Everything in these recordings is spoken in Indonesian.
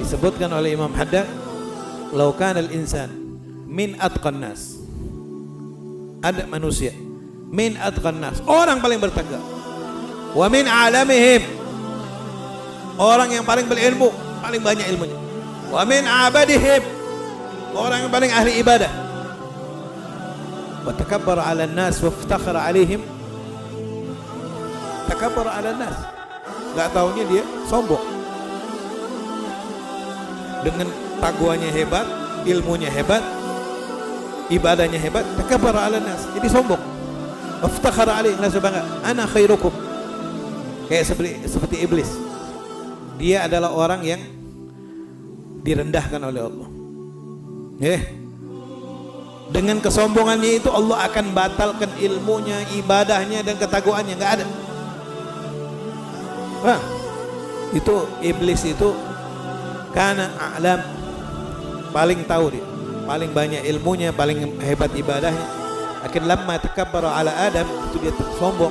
disebutkan oleh Imam Haddad, "Lau kana al-insan min atqan nas." Ada manusia min atqan nas, orang paling bertakwa. Wa min alamihim, orang yang paling berilmu, paling banyak ilmunya. Wa min abadihim, orang yang paling ahli ibadah. Wa takabbara 'ala an-nas wa iftakhara 'alaihim. Takabbara 'ala an-nas, enggak taunya dia sombong. Dengan takwanya hebat, ilmunya hebat, ibadahnya hebat, takabbara 'ala an-nas, jadi sombong. Wa iftakhara 'alaihim, rasa bangga, ana khairukum. Kayak seperti iblis. Dia adalah orang yang direndahkan oleh Allah. Dengan kesombongannya itu Allah akan batalkan ilmunya, ibadahnya dan ketakwaannya, enggak ada. Wah, itu iblis itu karena a'lam, paling tahu dia, paling banyak ilmunya, paling hebat ibadahnya. Akan lamma takabbara ala Adam, itu dia sombong.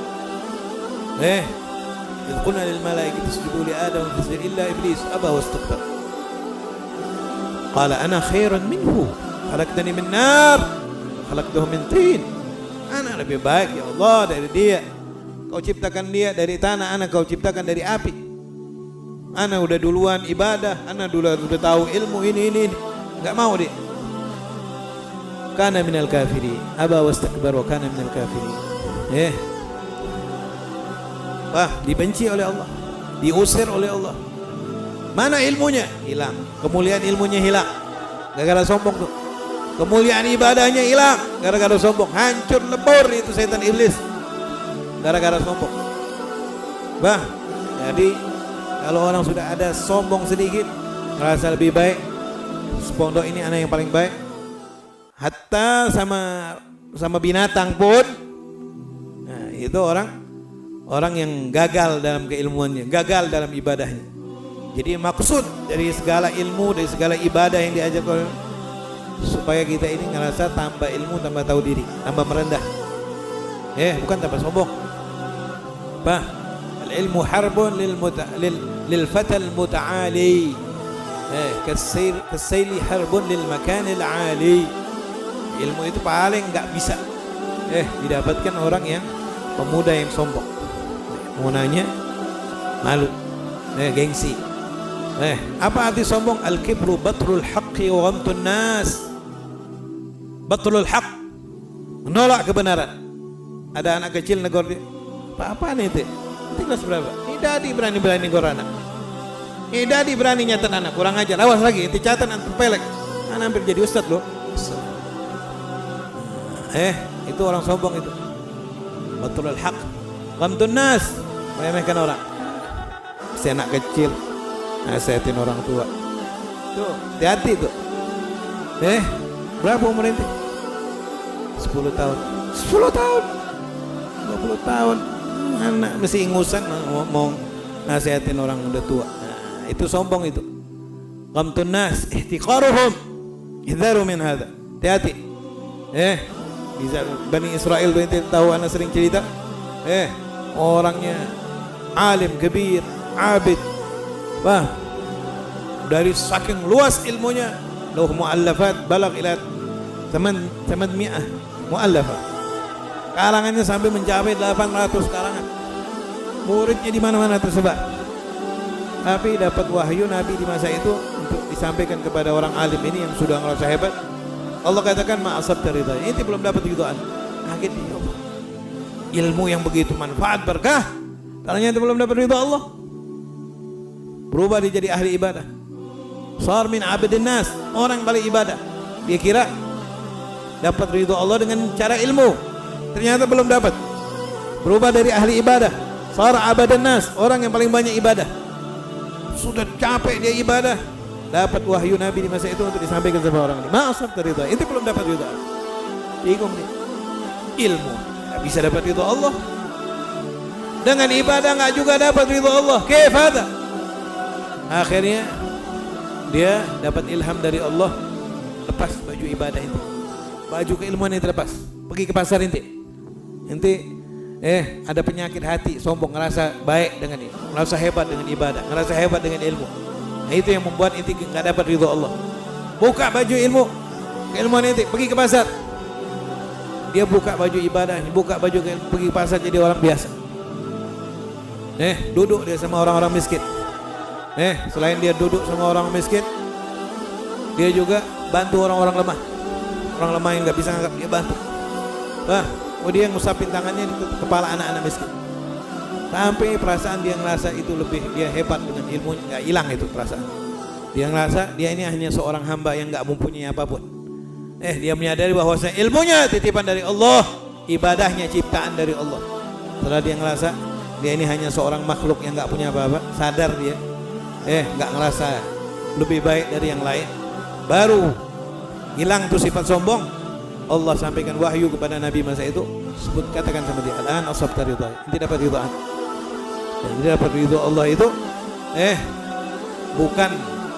إذ قلنا للملائكة اسجدوا لآدم فسجد إلا إبليس أبى واستكبر قال أنا خير منه خلقتني من نار خلقته من طين. Ana lebih baik ya Allah dari dia. Kau ciptakan dia dari tanah, ana kau ciptakan dari api. Ana udah duluan ibadah, ana udah tahu ilmu ini. Enggak mau dia. Kana minal kafirin, aba wastakbar wa kana minal kafirin. Wah, dibenci oleh Allah, diusir oleh Allah. Mana ilmunya? Hilang. Kemuliaan ilmunya hilang gara-gara sombong tuh. Kemuliaan ibadahnya hilang gara-gara sombong. Hancur lebur itu setan iblis gara-gara sombong. Bah, jadi kalau orang sudah ada sombong sedikit, merasa lebih baik, pondok ini anak yang paling baik, hatta sama binatang pun, nah itu orang yang gagal dalam keilmuannya, gagal dalam ibadahnya. Jadi maksud dari segala ilmu, dari segala ibadah yang diajak oleh, supaya kita ini ngerasa tambah ilmu, tambah tahu diri, tambah merendah. Bukan tambah sombong. Bah, al-ilmu harbun lil fatal muta'ali. Kasayli harbun lil makanil ali. Ilmu itu paling enggak bisa didapatkan orang yang pemuda yang sombong. Mau nanya malu, gengsi. Apa arti sombong? Al-kibru batrul haqqi wa ghamtun nas. Batrul haqq, menolak kebenaran. Ada anak kecil negor dia, apa-apaan itu? Kelas berapa? Ini dadi berani negor anak. Ini dadi berani nyatat anak, kurang ajar. Awas lagi, inti catat antum pelek. Anak hampir jadi ustad loh. Itu orang sombong itu. Batrul haqq, ghamtun nas, meremehkan orang. Si anak kecil nasihatin orang tua. Tuh, hati-hati tuh. Berapa umur ente? 10 tahun. 10 tahun. 20 tahun. Anak mesti ingusan mau nasihatin orang udah tua. Nah, itu sombong itu. Ghamtun nas, ihtiqaruhum. Hidharu min hadha. Hati-hati. Bisa Bani Israel tuh ente tahu, anak sering cerita. Orangnya alim kabir, abid. Wah, dari saking luas ilmunya, lauh muallafat balag ila 800 muallafat. Karangannya sampai mencapai 800 karangan. Muridnya di mana-mana tersebar. Tapi dapat wahyu Nabi di masa itu untuk disampaikan kepada orang alim ini yang sudah merasa hebat. Allah katakan ma'asab ridha. Ini belum dapat ridhaan. Kaget dia, Allah. Ilmu yang begitu manfaat berkah, ternyata belum dapat ridha Allah. Berubah dia jadi ahli ibadah. Sar min abidin nas, orang paling ibadah. Dia kira dapat ridha Allah dengan cara ilmu, ternyata belum dapat. Berubah dari ahli ibadah, sar abadin nas, orang yang paling banyak ibadah. Sudah capek dia ibadah, dapat wahyu Nabi di masa itu untuk disampaikan kepada orang ini. Ma'asab ridha, itu belum dapat ridha. Bingung nih. Ilmu enggak bisa dapat ridha Allah. Dengan ibadah enggak juga dapat ridha Allah. Kaif hada? Akhirnya dia dapat ilham dari Allah, lepas baju ibadah itu, baju keilmuan itu lepas, pergi ke pasar inti ada penyakit hati, sombong, ngerasa baik dengan ini, ngerasa hebat dengan ibadah, ngerasa hebat dengan ilmu. Nah, itu yang membuat inti nggak dapat ridho Allah. Buka baju ilmu, keilmuan inti, pergi ke pasar. Dia buka baju ibadah, buka baju pergi ke pasar jadi orang biasa. Duduk dia sama orang-orang miskin. Selain dia duduk sama orang miskin, dia juga bantu orang-orang lemah. Orang lemah yang nggak bisa ngangkat dia bantu. Dia ngusapin tangannya di kepala anak-anak miskin. Sampai perasaan dia ngerasa itu lebih dia hebat dengan ilmunya, nggak hilang itu perasaan. Dia ngerasa dia ini hanya seorang hamba yang nggak mempunyai apapun. Dia menyadari bahwa ilmunya titipan dari Allah, ibadahnya ciptaan dari Allah. Setelah dia ngerasa dia ini hanya seorang makhluk yang nggak punya apa-apa, sadar dia, nggak ngerasa lebih baik dari yang lain, baru hilang tuh sifat sombong. Allah sampaikan wahyu kepada Nabi masa itu, katakan sama dia, al-an asabta ridha, inti dapat ridhaan. Jadi dapat ridho Allah itu bukan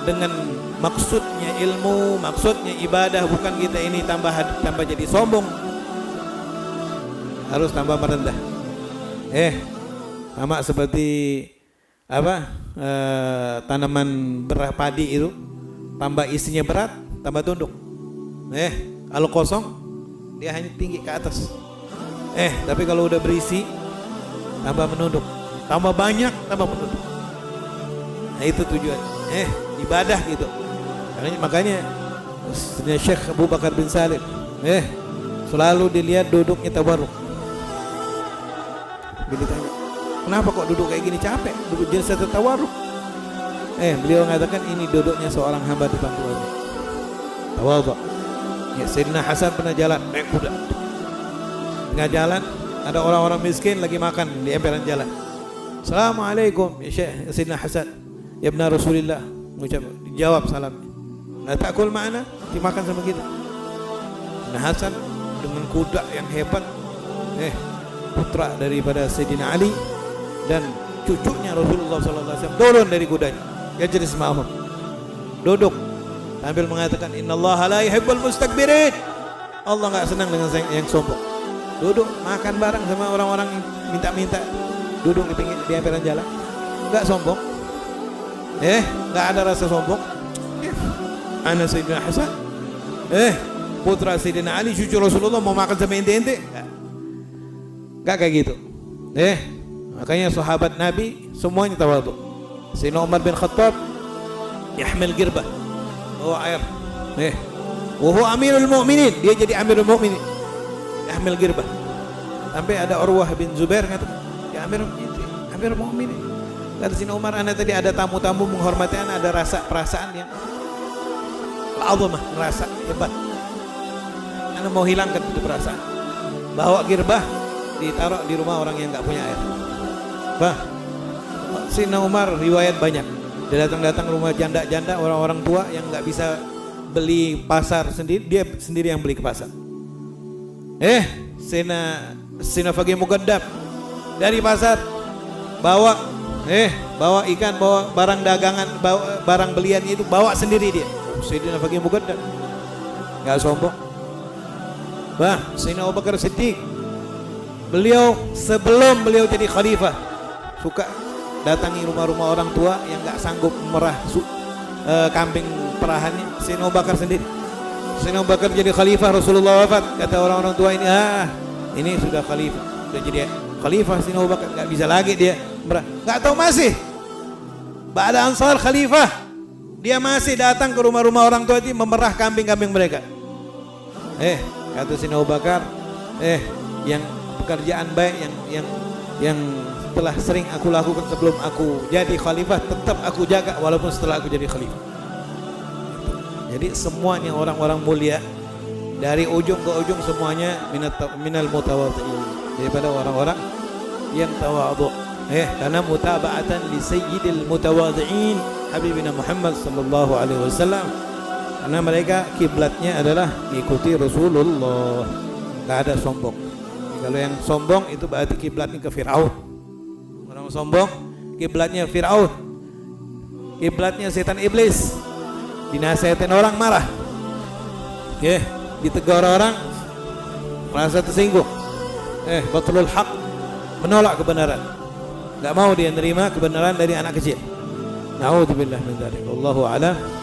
dengan maksudnya ilmu, maksudnya ibadah, bukan kita ini tambah jadi sombong, harus tambah merendah. Sama seperti tanaman beras padi itu, tambah isinya berat, tambah tunduk. Kalau kosong dia hanya tinggi ke atas. Tapi kalau udah berisi tambah menunduk, tambah banyak, tambah menunduk. Nah, itu tujuan ibadah gitu. Makanya Syekh Abu Bakar bin Salim selalu dilihat duduknya tabarruk. Bila ditanya, kenapa kok duduk kayak gini, capek duduk jenis tawarruk? Beliau mengatakan ini duduknya seorang hamba di depan Tuhannya, tawadhu. Sayyidina Hasan pernah jalan naik kuda, tengah jalan ada orang-orang miskin lagi makan di emperan jalan. Assalamualaikum ya Syekh Sayyidina Hasan, ya ibna Rasulillah, mengucap, dijawab salamnya. La ta'kul ma'ana, dimakan sama kita. Nah, Hasan dengan kuda yang hebat, putra daripada Sayyidina Ali dan cucunya Rasulullah SAW, turun dari kudanya. Ya jadi semamam, duduk sambil mengatakan innallaha la yuhibbul mustakbirin. Allah enggak senang dengan yang sombong. Duduk makan bareng sama orang-orang yang minta-minta, duduk di pinggir di emperan jalan, enggak sombong. Enggak ada rasa sombong. Ana Sayyidina Hasan, putra Sayyidina Ali, cucu Rasulullah, mau makan sama ente-ente? Enggak kayak gitu. Makanya sahabat Nabi semuanya tawadhu. Sayyidina Umar bin Khattab yahmil girbah, bawa air. Wa huwa amirul mu'minin, dia jadi amirul mu'minin. Yahmil girbah. Sampai ada Urwah bin Zubair katakan, ya amirul mu'minin. Kata Sayyidina Umar, ana tadi ada tamu-tamu menghormati ana, ada rasa perasaan yang azamah, merasa hebat. Ana mau hilangkan itu perasaan. Bawa girbah, ditaruh di rumah orang yang enggak punya air. Sayyidina Umar riwayat banyak. Dia datang-datang rumah janda-janda, orang-orang tua yang enggak bisa beli pasar sendiri, dia sendiri yang beli ke pasar. Sayyidina Faqih Muqaddam dari pasar bawa ikan, bawa barang dagangan, bawa barang beliannya itu bawa sendiri dia. Sayyidina Faqih Muqaddam enggak sombong. Sayyidina Abu Bakar Siddiq, beliau sebelum beliau jadi khalifah suka datangi rumah-rumah orang tua yang enggak sanggup merah kambing perahannya. Sayyidina Abu Bakar sendiri. Sayyidina Abu Bakar jadi khalifah, Rasulullah wafat, kata orang-orang tua ini sudah khalifah, sudah jadi khalifah. Sayyidina Abu Bakar enggak bisa lagi dia merah. Enggak tahu masih Ba'da Ansar khalifah, dia masih datang ke rumah-rumah orang tua itu memerah kambing-kambing mereka. Kata Sayyidina Abu Bakar, yang pekerjaan baik yang telah sering aku lakukan sebelum aku jadi khalifah, tetap aku jaga walaupun setelah aku jadi khalifah. Jadi semuanya orang-orang mulia dari ujung ke ujung semuanya minal mutawadhi'in, daripada orang-orang yang tawadhu. Karena mutaba'atan li sayyidil mutawadhi'in habibina Muhammad sallallahu alaihi wasallam. Karena mereka kiblatnya adalah mengikuti Rasulullah, enggak ada sombong. Kalau yang sombong itu berarti kiblatnya ke Firaun. Orang sombong kiblatnya Firaun, kiblatnya setan iblis. Dinasihatin orang marah, ditegur orang merasa tersinggung. Batlul haq, menolak kebenaran, nggak mau dia nerima kebenaran dari anak kecil. Naudzubillah min dzalik. Wallahu a'lam.